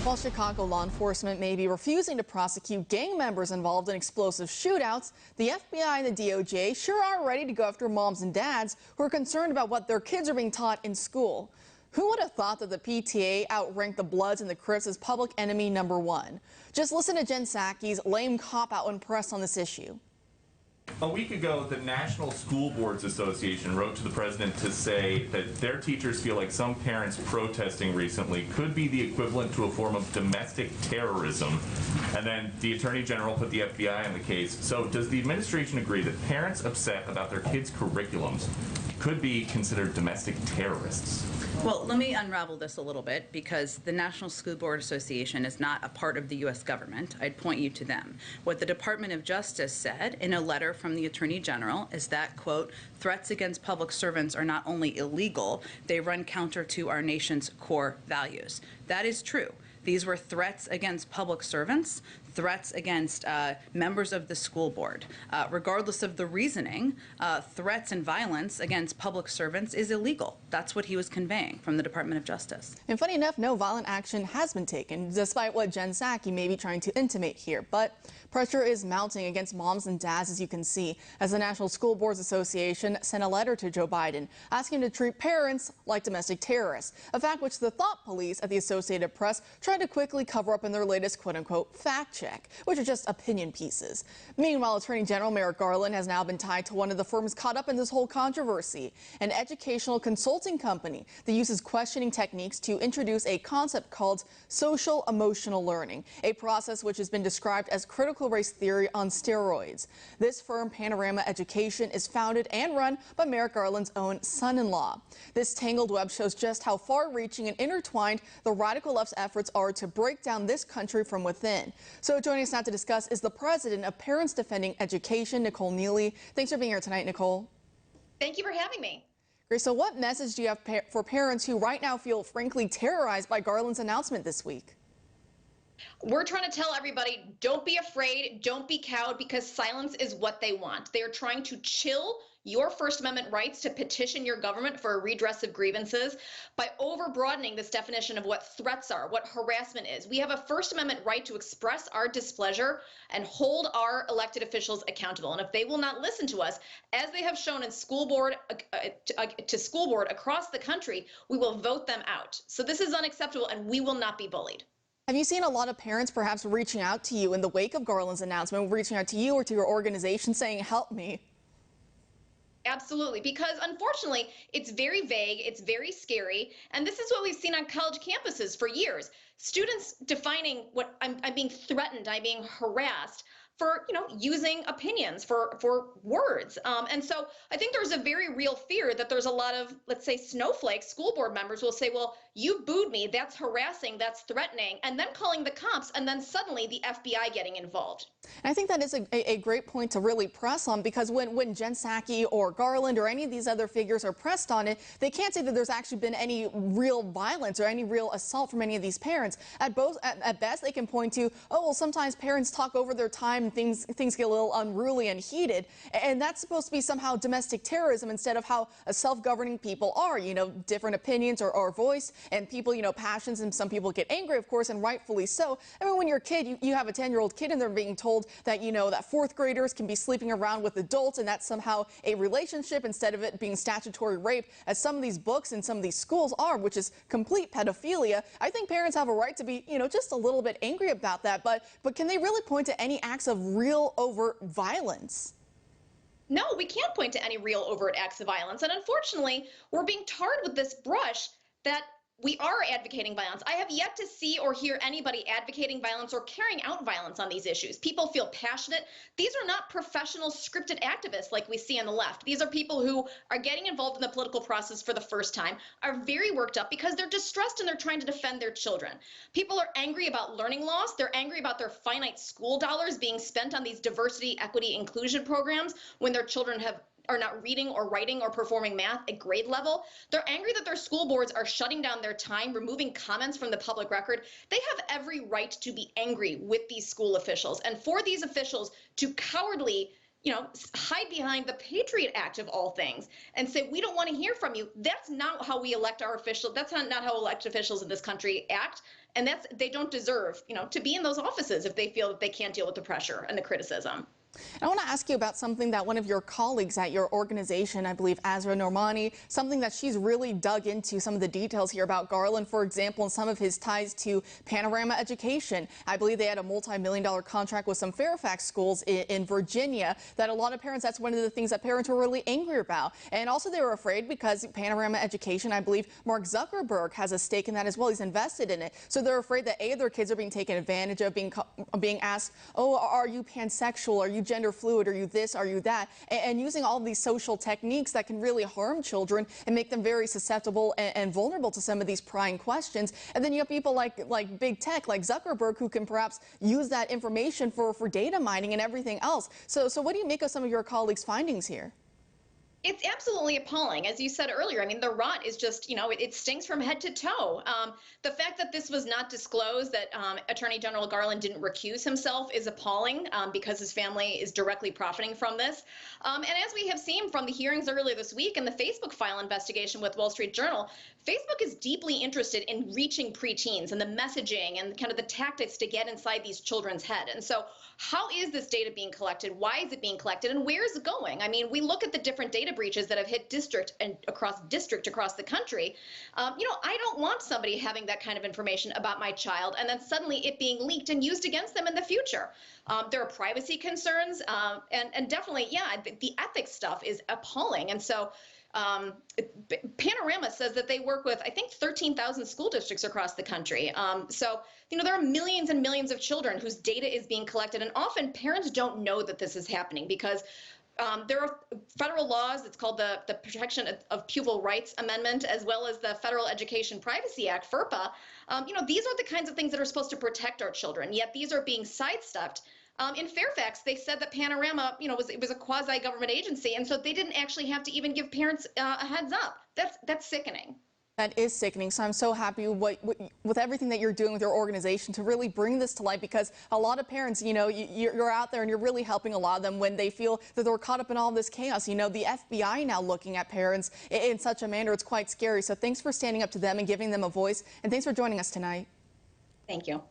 While Chicago law enforcement may be refusing to prosecute gang members involved in explosive shootouts, the FBI and the DOJ sure are ready to go after moms and dads who are concerned about what their kids are being taught in school. Who would have thought that the PTA outranked the Bloods and the Crips as public enemy #1? Just listen to Jen Psaki's lame cop-out when pressed on this issue. A week ago, the National School Boards Association wrote to the president to say that their teachers feel like some parents protesting recently could be the equivalent to a form of domestic terrorism. And then the Attorney General put the FBI on the case. So does the administration agree that parents upset about their kids' curriculums could be considered domestic terrorists? Well, let me unravel this a little bit, because the National School Board Association is not a part of the U.S. government. I'd point you to them. What the Department of Justice said in a letter from the Attorney General is that, quote, threats against public servants are not only illegal, they run counter to our nation's core values. That is true. These were threats against public servants, threats against members of the school board. Regardless of the reasoning, threats and violence against public servants is illegal. That's what he was conveying from the Department of Justice. And funny enough, no violent action has been taken, despite what Jen Psaki may be trying to intimate here. But pressure is mounting against moms and dads, as you can see, as the National School Boards Association sent a letter to Joe Biden asking him to treat parents like domestic terrorists, a fact which the thought police at the Associated Press tried to quickly cover up in their latest quote-unquote fact check, which are just opinion pieces. Meanwhile, Attorney General Merrick Garland has now been tied to one of the firms caught up in this whole controversy, an educational consulting company that uses questioning techniques to introduce a concept called social emotional learning, a process which has been described as critical race theory on steroids. This firm, Panorama Education, is founded and run by Merrick Garland's own son-in-law. This tangled web shows just how far-reaching and intertwined the radical left's efforts are to break down this country from within. So joining us now to discuss is the president of Parents Defending Education, Nicole Neily. Thanks for being here tonight, Nicole. Thank you for having me. Great. So what message do you have for parents who right now feel frankly terrorized by Garland's announcement this week? We're trying to tell everybody, don't be afraid, don't be cowed, because silence is what they want. They are trying to chill your First Amendment rights to petition your government for a redress of grievances by over-broadening this definition of what threats are, what harassment is. We have a First Amendment right to express our displeasure and hold our elected officials accountable. And if they will not listen to us, as they have shown in school board to school board across the country, we will vote them out. So this is unacceptable, and we will not be bullied. Have you seen a lot of parents perhaps reaching out to you in the wake of Garland's announcement, reaching out to you or to your organization saying, help me? Absolutely, because unfortunately, it's very vague, it's very scary, and this is what we've seen on college campuses for years. Students defining what I'm being threatened, I'm being harassed for, using opinions, for words. And so I think there's a very real fear that there's a lot of, let's say, snowflake school board members will say, well, you booed me, that's harassing, that's threatening, and then calling the cops, and then suddenly the FBI getting involved. And I think that is a great point to really press on, because when Jen Psaki or Garland or any of these other figures are pressed on it, they can't say that there's actually been any real violence or any real assault from any of these parents. At best, they can point to, oh, well, sometimes parents talk over their time and things get a little unruly and heated, and that's supposed to be somehow domestic terrorism instead of how self-governing people are, different opinions or voice, and people, passions, and some people get angry, of course, and rightfully so. I mean, when you're a kid, you have a 10-year-old kid and they're being told that, that fourth graders can be sleeping around with adults and that's somehow a relationship instead of it being statutory rape, as some of these books and some of these schools are, which is complete pedophilia. I think parents have a right to be, just a little bit angry about that, but can they really point to any acts of real overt violence? No, we can't point to any real overt acts of violence. And unfortunately, we're being tarred with this brush that we are advocating violence. I have yet to see or hear anybody advocating violence or carrying out violence on these issues. People feel passionate. These are not professional scripted activists like we see on the left. These are people who are getting involved in the political process for the first time, are very worked up because they're distressed and they're trying to defend their children. People are angry about learning loss. They're angry about their finite school dollars being spent on these diversity, equity, inclusion programs when their children are not reading or writing or performing math at grade level. They're angry that their school boards are shutting down their time, removing comments from the public record. They have every right to be angry with these school officials. And for these officials to cowardly hide behind the Patriot Act of all things and say, we don't want to hear from you. That's not how we elect our officials. That's not how elected officials in this country act. And they don't deserve, to be in those offices if they feel that they can't deal with the pressure and the criticism. I want to ask you about something that one of your colleagues at your organization, I believe Azra Normani, something that she's really dug into, some of the details here about Garland, for example, and some of his ties to Panorama Education. I believe they had a multi-million-dollar contract with some Fairfax schools in Virginia that a lot of parents, that's one of the things that parents were really angry about. And also they were afraid because Panorama Education, I believe Mark Zuckerberg has a stake in that as well. He's invested in it. So they're afraid that their kids are being taken advantage of, being asked, oh, are you pansexual? Are you gender fluid? Are you this? Are you that? And using all of these social techniques that can really harm children and make them very susceptible and vulnerable to some of these prying questions. And then you have people like big tech, like Zuckerberg, who can perhaps use that information for data mining and everything else. So what do you make of some of your colleagues' findings here? It's absolutely appalling. As you said earlier, I mean, the rot is just, it stinks from head to toe. The fact that this was not disclosed, that Attorney General Garland didn't recuse himself is appalling because his family is directly profiting from this. And as we have seen from the hearings earlier this week and the Facebook file investigation with Wall Street Journal, Facebook is deeply interested in reaching preteens and the messaging and kind of the tactics to get inside these children's head. And so how is this data being collected? Why is it being collected? And where is it going? I mean, we look at the different data breaches that have hit district across the country. I don't want somebody having that kind of information about my child and then suddenly it being leaked and used against them in the future. There are privacy concerns and definitely, the ethics stuff is appalling. And so Panorama says that they work with, I think, 13,000 school districts across the country. So there are millions and millions of children whose data is being collected, and often parents don't know that this is happening because there are federal laws. It's called the Protection of Pupil Rights Amendment, as well as the Federal Education Privacy Act, FERPA. These are the kinds of things that are supposed to protect our children, yet these are being sidestepped. In Fairfax, they said that Panorama, it was a quasi-government agency, and so they didn't actually have to even give parents a heads up. That's sickening. That is sickening. So I'm so happy with everything that you're doing with your organization to really bring this to light, because a lot of parents, you're out there and you're really helping a lot of them when they feel that they're caught up in all this chaos. The FBI now looking at parents in such a manner, it's quite scary. So thanks for standing up to them and giving them a voice, and thanks for joining us tonight. Thank you.